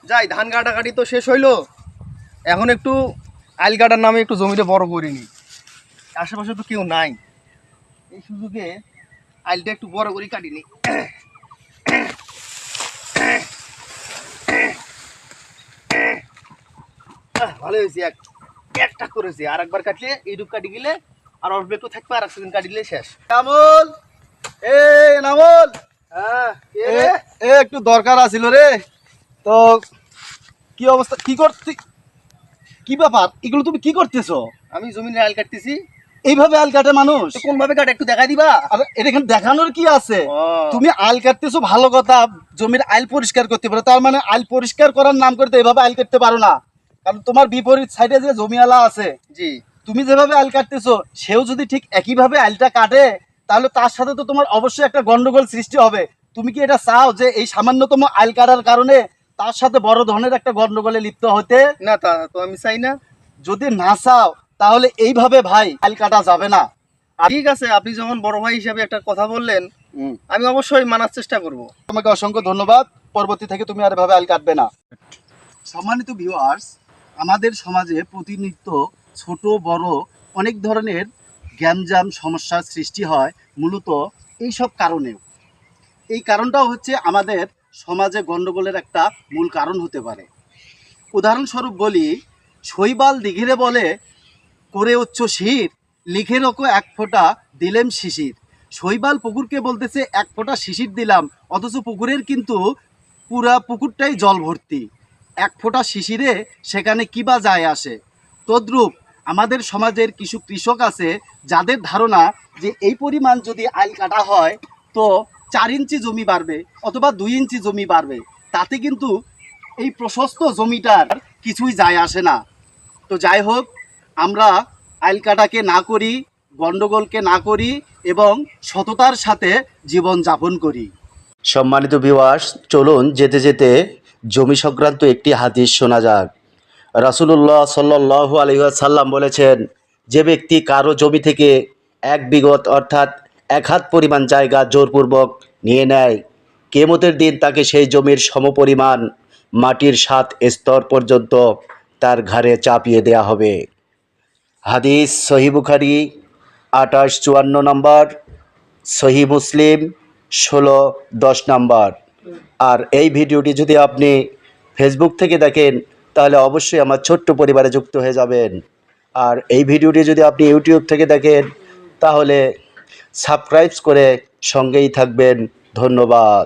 যাই, ধান কাটাকাটি তো শেষ হইলো, এখন একটু আইল কাটার নামে একটু জমিটা বড় করিনি। আশেপাশে তো কেউ নাই, এই সুযোগে আইলটা একটু বড় করে কাটিনি। ভালো হয়েছে, একটা করেছি, আর একবার কাটলে এইটুক কাটি গেলে আর অল্প একটু থাকবে, আর একদিন কাটিলে শেষ। নামল, এই নামল, হ্যাঁ একটু দরকার আছিল রে। তো কি অবস্থা, কি করতে, কি ব্যাপার, এগুলো তুমি কি করতেছো? আমি জমিনে আইল কাটতেছি। এইভাবে আল কাটে মানুষ? কোন ভাবে কাটে একটু দেখাই দিবা? আরে এখানে দেখানোর কি আছে? তুমি আল কাটতেছো ভালো কথা, জমির আইল পরিষ্কার করতে পারো, তার মানে আইল পরিষ্কার করার নাম করতে এইভাবে আইল কাটতে পারো না। কারণ তোমার বিপরীত সাইডে যে জমিওয়ালা আছে, জি, তুমি যেভাবে আইল কাটতেছো সেও যদি ঠিক একইভাবে আইলটা কাটে, তাহলে তার সাথে তো তোমার অবশ্যই একটা গন্ডগোল সৃষ্টি হবে। তুমি কি এটা চাও যে এই সামান্যতম আইল কাটার কারণে তার সাথে বড় ধরনের একটা গন্ডগোলে লিপ্ত হতে? না, তা তো আমি চাই না। যদি না চাও তাহলে এইভাবে ভাই আইল কাটা যাবে না। ঠিক আছে, আপনি যখন বড় ভাই হিসাবে একটা কথা বললেন, আমি অবশ্যই মানার চেষ্টা করব। তোমাকে অসংখ্য ধন্যবাদ। পরবর্তী থেকে তুমি আর এভাবে আইল কাটবে না। সম্মানিত ভিউয়ার্স, আমাদের সমাজে প্রতিনিয়ত ছোট বড় অনেক ধরনের গ্যাঞ্জাম সমস্যার সৃষ্টি হয়, মূলত এইসব কারণেও। এই কারণটাও হচ্ছে আমাদের সমাজে গণ্ডগোলের একটা মূল কারণ হতে পারে। উদাহরণস্বরূপ বলি, শৈবাল দিঘিরে বলে করে উচ্চ শির, লিখে রকো এক ফোঁটা দিলেম শিশির। শৈবাল পুকুরকে বলতেছে এক ফোঁটা শিশির দিলাম, অথচ পুকুরের কিন্তু পুরা পুকুরটাই জল ভর্তি। এক ফোঁটা শিশিরে সেখানে কী বা যায় আসে? তদ্রূপ আমাদের সমাজের কিছু কৃষক আছে যাদের ধারণা যে এই পরিমাণ যদি আইল কাটা হয় তো 4 ইঞ্চি জমি বাড়বে অথবা 2 ইঞ্চি জমি বাড়বে, তাতে কিন্তু এই প্রশস্ত জমিটার কিছুই যায় আসে না। তো যাই হোক, আমরা আইল কাটাকে না করি, গণ্ডগোলকে না করি এবং সততার সাথে জীবন যাপন করি। সম্মানিত ভিউয়ার্স, চলুন যেতে যেতে জমি সংক্রান্ত একটি হাদিস শোনা যাক। রাসূলুল্লাহ সাল্লাল্লাহু আলাইহি ওয়াসাল্লাম বলেছেন, যে ব্যক্তি কারো জমি থেকে 1 বিঘত অর্থাৎ 1 হাত পরিমাণ জায়গা জোরপূর্বক নিয়ে নেয়, কিয়ামতের দিন তাকে সেই জমির সমপরিমাণ মাটির 7 স্তর পর্যন্ত তার ঘাড়ে চাপিয়ে দেয়া হবে। হাদিস সহিহ বুখারী 2854 নম্বর, সহিহ মুসলিম 1610 নম্বর। আর এই ভিডিওটি যদি আপনি ফেসবুক থেকে দেখেন তাহলে অবশ্যই আমার ছোট্ট পরিবারে যুক্ত হয়ে যাবেন। আর এই ভিডিওটি যদি আপনি ইউটিউব থেকে দেখেন তাহলে সাবস্ক্রাইব করে সঙ্গেই থাকবেন। ধন্যবাদ।